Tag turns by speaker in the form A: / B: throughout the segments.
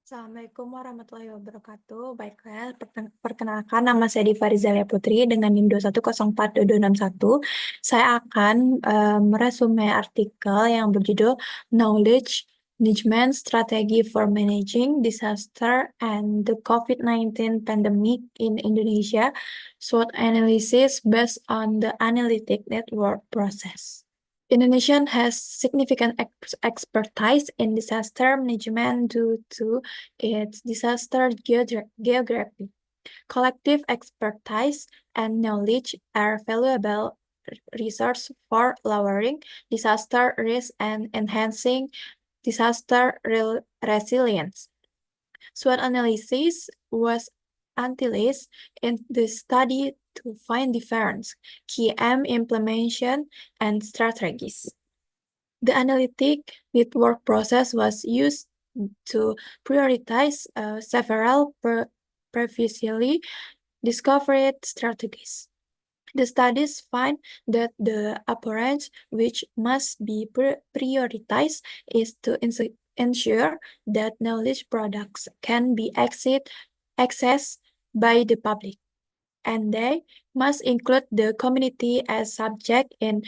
A: Assalamualaikum warahmatullahi wabarakatuh. Baiklah, perkenalkan nama saya Diva Rizalia Putri dengan NIM 2104261. Saya akan meresume artikel yang berjudul Knowledge Management Strategy for Managing Disaster and the COVID-19 Pandemic in Indonesia, SWOT analysis based on the analytic network process. Indonesia has significant expertise in disaster management due to its disaster geography. Collective expertise and knowledge are valuable resources for lowering disaster risk and enhancing disaster resilience. SWOT analysis was utilized in the study to find different key implementation and strategies. The analytic network process was used to prioritize several previously discovered strategies. The studies find that the approach which must be prioritized is to ensure that knowledge products can be accessed by the public, and they must include the community as subject in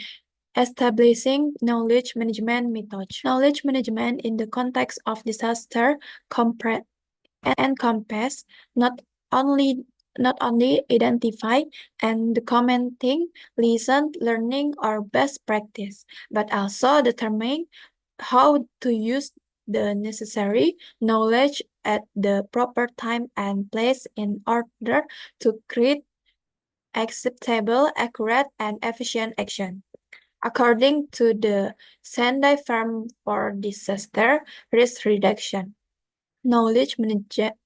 A: establishing knowledge management methods. Knowledge management in the context of disaster encompass not only identify and documenting lesson learning or best practice, but also determine how to use the necessary knowledge at the proper time and place in order to create acceptable, accurate, and efficient action. According to the Sendai Firm for Disaster Risk Reduction, knowledge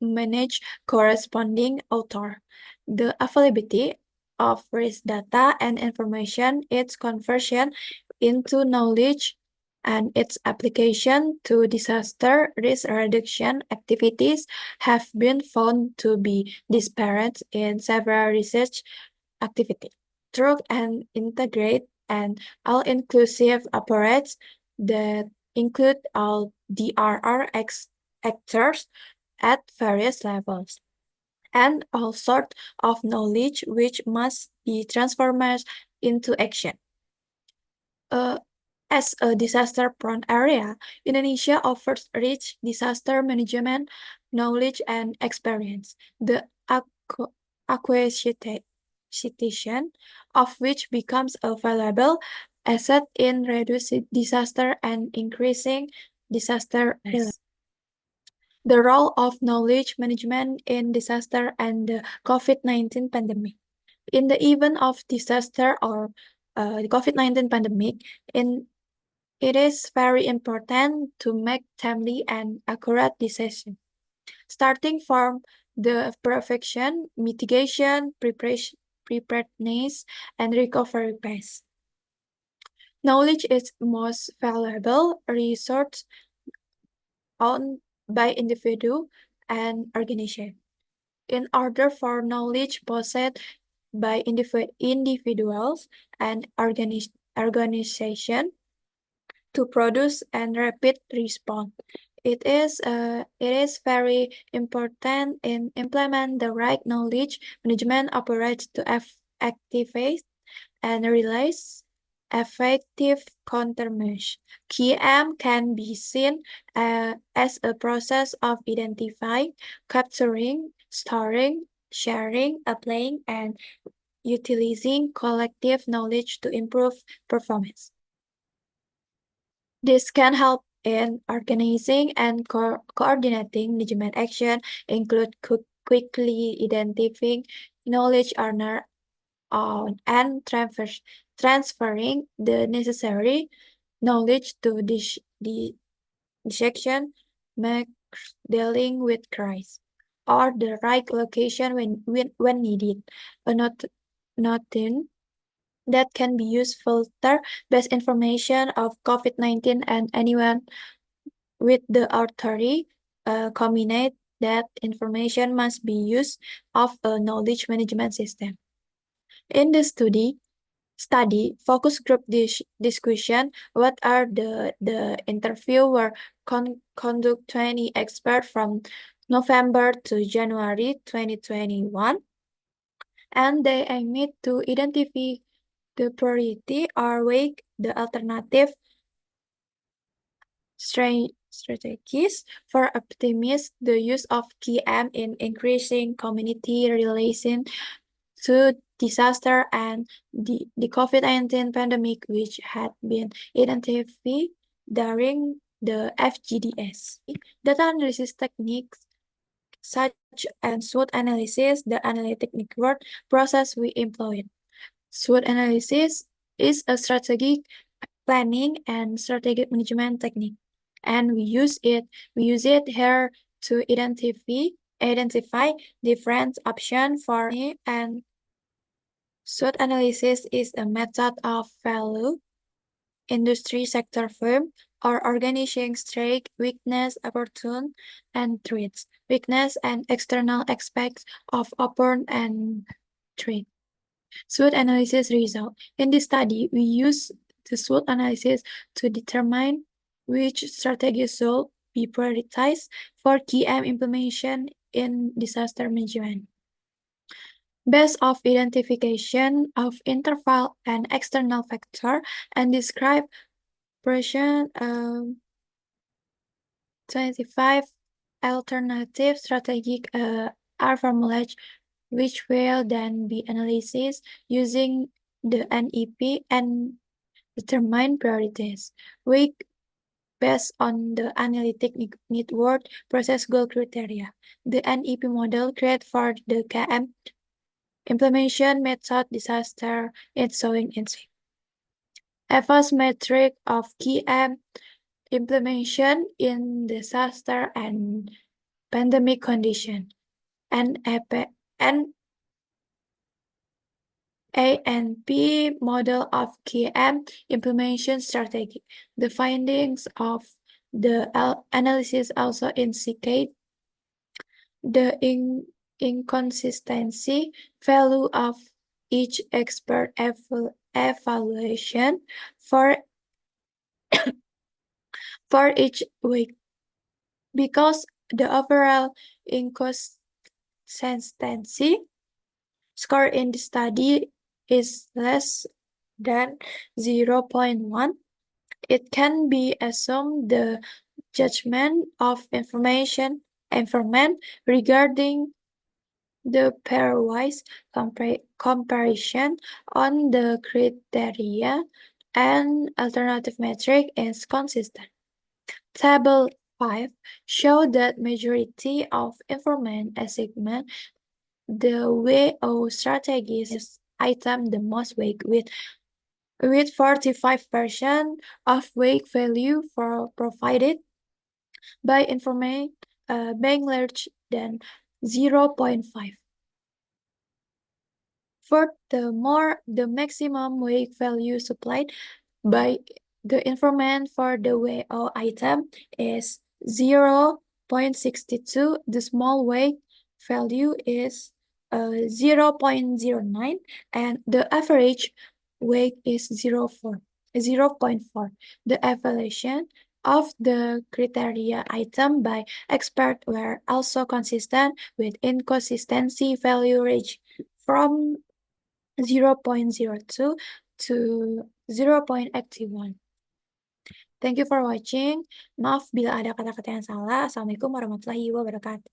A: manage corresponding author. The availability of risk data and information, its conversion into knowledge, and its application to disaster risk reduction activities have been found to be disparate in several research activities. Through an integrate and all-inclusive approach that include all DRR actors at various levels, and all sorts of knowledge which must be transformed into action. As a disaster-prone area, Indonesia offers rich disaster management knowledge and experience. The acquisition of which becomes a valuable asset in reducing disaster and increasing disaster risk. The role of knowledge management in disaster and the COVID-19 pandemic. In the event of disaster or the COVID-19 pandemic, it is very important to make timely and accurate decisions, starting from the prevention, mitigation, preparedness, and recovery phase. Knowledge is most valuable resource owned by individual and organization. In order for knowledge possessed by individuals and organization to produce and rapid response, it is very important in implement the right knowledge management approach to activate and realize effective countermeasures. KM can be seen as a process of identifying, capturing, storing, sharing, applying, and utilizing collective knowledge to improve performance. This can help in organizing and coordinating management action, include quickly identifying knowledge owner and transferring the necessary knowledge to the section, make dealing with crisis, or the right location when needed. A noting that can be used filter best information of COVID-19 and anyone with the authority combinate that information must be used of a knowledge management system. In the study, study, focus group discussion, what are the interview were conduct 20 experts from November to January 2021, and they aimed to identify the priority or weigh the alternative strategies for optimize the use of KM in increasing community relation to disaster and the COVID-19 pandemic, which had been identified during the FGDS. Data analysis techniques such as SWOT analysis, the analytic network process we employed. SWOT analysis is a strategic planning and strategic management technique, and we use it here to identify different options for me. And SWOT analysis is a method of value industry sector firm or organizing strength, weakness, opportune, and threats, weakness and external aspects of open and threat. SWOT analysis result. In this study, we use the SWOT analysis to determine which strategies should be prioritized for KM implementation in disaster management. Based of identification of interval and external factor and describe version 25 alternative strategic are formulated, which will then be analyzed using the NEP and determine priorities. We based on the analytic network process goal criteria. The NEP model created for the KM implementation method disaster is showing in EVA's metric of KM implementation in disaster and pandemic condition. And ANP model of KM implementation strategy. The findings of the analysis also indicate the inconsistency value of each expert evaluation for each week, because the overall inconsistency score in the study is less than 0.1. It can be assumed the judgment of informant regarding the pairwise comparison on the criteria and alternative metric is consistent. Table 5 show that majority of informant assessment the WO strategies item the most weight with 45% of weight value for provided by informant being larger than 0.5. Furthermore, the maximum weight value supplied by the informant for the WO item is 0.62. The small weight value is 0.09, and the average weight is 0.4. The evaluation of the criteria item by expert were also consistent with inconsistency value range from 0.02 to 0.81. Thank you for watching. Maaf bila ada kata-kata yang salah. Assalamualaikum warahmatullahi wabarakatuh.